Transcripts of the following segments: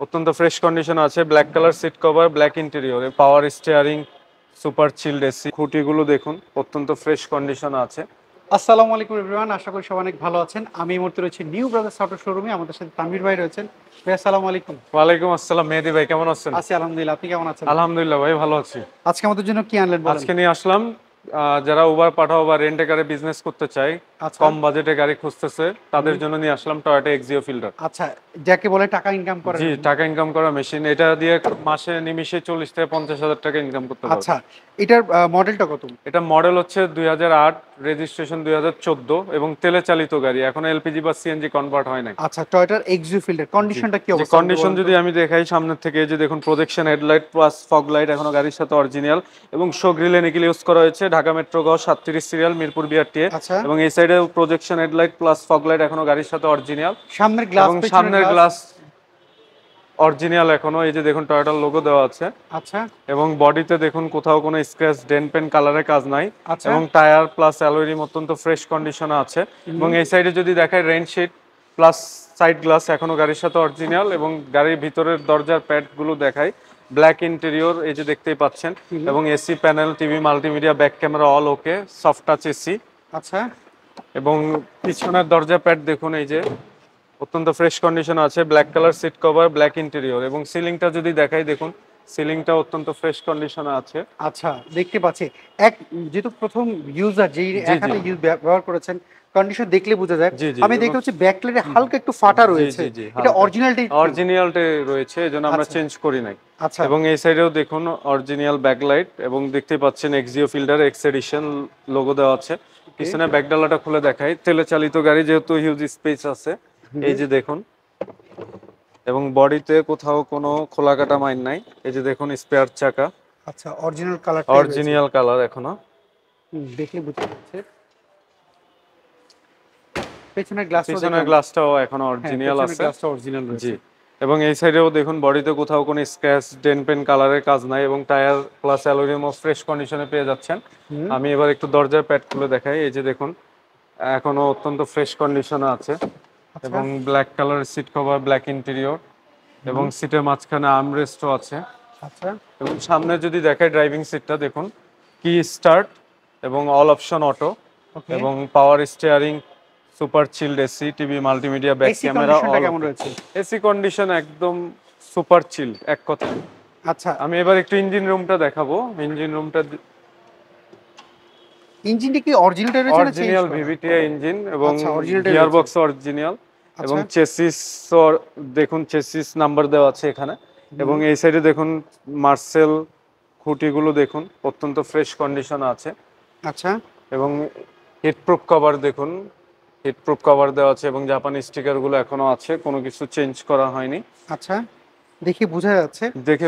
অত্যন্ত fresh condition আছে। Black colour seat cover, black interior, power steering, super chilled AC. খুঁটিগুলো দেখুন অত্যন্ত ফ্রেশ কন্ডিশন আছে। আসসালামু আলাইকুম এভরিওয়ান, আশা করি সবাই অনেক ভালো আছেন। আমি এই মুহূর্তে রয়েছি নিউ ব্রাদার্স অটো শোরুমে। আমাদের সাথে তানভীর ভাই রয়েছেন। ভাই আসসালামু আলাইকুম। ওয়ালাইকুম আসসালাম মেহেদি ভাই, কেমন আছেন? আছি আলহামদুলিল্লাহ, আপনি কেমন আছেন? আলহামদুলিল্লাহ ভাই, ভালো আছি। আজকে আমাদের জন্য কি আনলেন বলেন। আজকে নিয়ে আসলাম যারা উবার পাঠাও বা রেন্টে গাড়ি বিজনেস করতে চায়, আচ্ছা কম বাজেটে গাড়ি খুঁজতেছে, তাদের জন্য নিয়ে আসলাম টয়োটা এক্সিও ফিল্ডার। আচ্ছা, যাকে বলে টাকা ইনকাম করেন জি, আপনি। টাকা ইনকাম করা মেশিন। এটা দিয়ে মাসে নিমিশে 40 থেকে 50 হাজার টাকা ইনকাম করতে পারবে। আচ্ছা, এটার মডেলটা কত? এটা মডেল হচ্ছে 2008, রেজিস্ট্রেশন 2014 এবং তেলে চালিত গাড়ি, এখন এলপিজি বা সিএনজি কনভার্ট হয় নাই। আচ্ছা, টয়োটার এক্সিও ফিল্ডের জি, কন্ডিশনটা কি যে অবস্থা আমাকে কন্ডিশন বলেন তো। যদি আমি দেখাই সামনের থেকে, এই যে দেখুন projection headlight plus fog light এখনো গাড়ির সাথে অরিজিনাল, এবং শো গ্রিলে নিকেল ইউজ করা হয়েছে। ঢাকা মেট্রো গ 37 সিরিয়াল, মিরপুর বিআরটিএ। আচ্ছা, এবং এই সাইডে projection headlight plus fog light এখনো গাড়ির সাথে অরিজিনাল, সামনের গ্লাস এবং পেছনের সামনের গ্লাস। গ্লাস অরিজিনাল এখনো। এই যে দেখুন টয়োটার লোগো দেওয়া আছে। আচ্ছা এবং বডিতে দেখুন কোথাও কোনো স্ক্র্যাচ ডেন্ট পেন কালারের কাজ নাই। আচ্ছা। এবং টায়ার প্লাস অ্যালয় রিম অত্যন্ত ফ্রেশ কন্ডিশনে আছে। এবং এই সাইডে যদি দেখায় রেইনশিট প্লাস সাইড গ্লাস এখনো গাড়ির সাথে অরিজিনাল, এবং গাড়ির ভিতরের দরজার প্যাডগুলো দেখায় ব্ল্যাক ইন্টেরিয়র, এই যে দেখতেই পাচ্ছেন। এবং AC panel, TV, multimedia, back camera all okay, soft touch AC. আচ্ছা এবং পিছনের দরজা প্যাড দেখুন, এই যে অত্যন্ত ফ্রেশ কন্ডিশন আছে। Black colour seat cover, black interior. এবং সিলিংটা যদি দেখাই দেখুন, সিলিংটা অত্যন্ত ফ্রেশ কন্ডিশনে আছে। আচ্ছা, দেখতে পাচ্ছি। এক, যেহেতু প্রথম ইউজার যেই জি এক জি হাতে ব্যবহার করেছেন, কন্ডিশন দেখলে বোঝা যায়। জি জি আমি এবং দেখতে পাচ্ছি ব্যাকলাইটে হালকা একটু ফাটা জি রয়েছে। জি জি এটা হালকা অরিজিনালটি? অরিজিনালটে রয়েছে, এজন্য আমরা আচ্ছা চেঞ্জ করি নাই। আচ্ছা। এবং এই সাইডেও দেখুন অরিজিনাল ব্যাকলাইট, এবং দেখতে পাচ্ছেন Axio fielder x addition logo দেওয়া আছে। ওকে। পিছনে ব্যাকডালাটা খুলে দেখাই। তেলে চালিত গাড়ি, যেহেতু হিউজ স্পেস আছে। এই যে দেখুন, এবং বডিতে কোথাও কোনো খোলা কাটা মাইন নাই। এই যে দেখুন স্পেয়ার চাকা, আচ্ছা, অরিজিনাল কালারটাই রয়েছে। অরিজিনাল কালার এখনো। দেখলে বুঝতে পারছে। পেছনের গ্লাসটাও পিছনের দেখলাম। গ্লাসটাও এখনো হ্যাঁ, অরিজিনাল পেছনের আছে। গ্লাসটা অরিজিনাল জি, রয়েছে। এবং এই সাইডেও দেখুন বডিতে কোথাও কোনো স্ক্র্যাচ ডেন্ট পেন কালারের কাজ নাই, এবং টায়ার প্লাস অ্যালুমিনিয়াম ফ্রেশ কন্ডিশনে পেয়ে যাচ্ছেন। হুম। আমি এবার একটু দরজার প্যাড খুলে দেখাই। এই যে দেখুন এখনো অত্যন্ত ফ্রেশ কন্ডিশনে আছে। আচ্ছা। এবং ব্ল্যাক কালারের সিট কভার, ব্ল্যাক ইন্টেরিয়র, এবং হুম। সিটের মাঝখানে আর্মরেস্টও আছে। আচ্ছা এবং সামনে যদি দেখাই ড্রাইভিং সিটটা দেখুন, কি স্টার্ট এবং অল অপশন অটো, ওকে। এবং power steering, super chilled AC, TV, multimedia, back AC camera কন্ডিশনটা অল কেমন ওকে। রয়েছে? এসি কন্ডিশন একদম সুপার চিল এক কথা। আচ্ছা, আমি এবার একটু ইঞ্জিন রুমটা দেখাবো। ইঞ্জিন রুমটা ইঞ্জিনটা কি অরিজিনালটা রয়েছে না চেঞ্জ অরিজিনাল করা? ভিভিটিআই ইঞ্জিন, এবং আচ্ছা, অরিজিনালটাই গিয়ার রয়েছে। Box original. এবং আচ্ছা। চেসিস দেখুন, চেসিস নাম্বার দেওয়া আছে এখানে। এবং হুম। এই সাইডে দেখুন মার্সেল খুঁটিগুলো দেখুন অত্যন্ত ফ্রেশ কন্ডিশন আছে। আচ্ছা এবং হিটপ্রুফ কভার দেখুন, হিটপ্রুফ কভার দেওয়া আছে, এবং জাপানি স্টিকারগুলো এখনো আছে, কোনো কিছু চেঞ্জ করা হয়নি। আচ্ছা, দেখে বোঝা যাচ্ছে। দেখে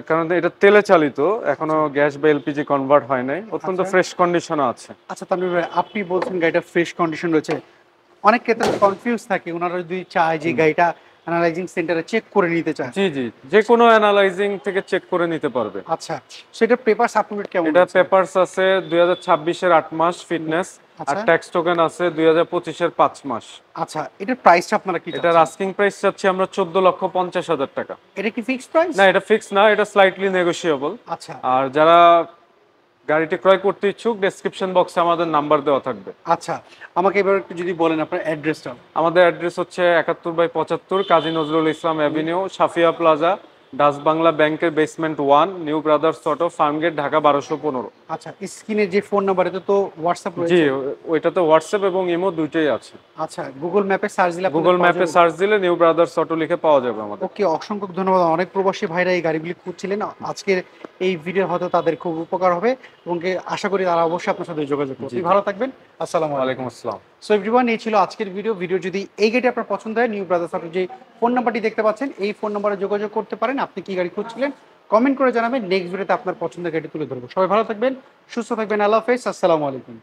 কারণ এটা তেলে চালিত, এখনো আচ্ছা গ্যাস বা এলপিজি কনভার্ট হয় নাই, অত্যন্ত আচ্ছা। ফ্রেশ কন্ডিশনে আছে। আচ্ছা তানভীর ভাই, আপনি বলছেন গাড়িটা ফ্রেশ কন্ডিশন রয়েছে। অনেক ক্ষেত্রে কনফিউজ থাকে, ওনারা যদি চায় যে গাড়িটা অ্যানালাইজিং সেন্টারে চেক করে নিতে চায়। জি জি, যে কোনো অ্যানালাইজিং থেকে চেক করে নিতে পারবে। আচ্ছা, সেটা পেপারস আপডেট কেমন এটা রয়েছে? পেপারস আছে 2026-এর 8 মাস ফিটনেস, আর আচ্ছা ট্যাক্স টোকেন আছে 2025-এর 5 মাস। আচ্ছা, এটার প্রাইসটা আপনারা কি এটার চাচ্ছেন? আস্কিং প্রাইস চাচ্ছি আমরা 14,50,000 টাকা। এটা কি ফিক্সড প্রাইস? না, এটা ফিক্স না, এটা স্লাইটলি নেগোশিয়েবল। আচ্ছা আর যারা গাড়িটি ক্রয় করতে ইচ্ছুক, ডেসক্রিপশন বক্সে আমাদের নাম্বার দেওয়া থাকবে। আচ্ছা, আমাকে এবার একটু যদি বলেন আপনার অ্যাড্রেসটা। আমাদের অ্যাড্রেস হচ্ছে 71/75 Kazi Nazrul Islam avenue, Safia plaza, Dutch Bangla ব্যাংকের basement 1, new brothers auto, Farmgate, Dhaka 1215। আচ্ছা, স্ক্রিনে যে ফোন নাম্বার, এটা তো হোয়াটসঅ্যাপ জি, রয়েছে? ওইটাতে হোয়াটসঅ্যাপ এবং ইমো দুইটাই আছে। আচ্ছা, গুগল ম্যাপে সার্চ দিলে আপনাদের গুগল পাওয়া ম্যাপে যাবে? সার্চ দিলে নিউ ব্রাদার্স অটো লিখে পাওয়া যাবে আমাদের। ওকে, অসংখ্য ধন্যবাদ। অনেক প্রবাসী ভাইরা এই গাড়িগুলি খুঁজছিলেন, আজকের এই ভিডিও হয়তো তাদের খুব উপকার হবে, এবং আশা করি তারা অবশ্যই আপনার সাথে যোগাযোগ করবে। জি আপনি জি, ভালো থাকবেন। আসসালামু আলাইকুম। ওয়ালাইকুম আসসালাম। সো এভরিওয়ান, এই ছিল আজকের ভিডিও যদি এই গাড়ি আপনার পছন্দ হয়, নিউ ব্রাদার্স অটোর যে ফোন নাম্বারটি দেখতে পাচ্ছেন, এই ফোন নাম্বারে যোগাযোগ করতে পারেন। আপনি কি গাড়ি খুঁজছিলেন কমেন্ট করে জানাবেন, নেক্সট ভিডিওতে আপনার পছন্দের গাড়ি তুলে ধরবো। সবাই ভালো থাকবেন, সুস্থ থাকবেন। আল্লাহ হাফেজ, আসসালামু আলাইকুম।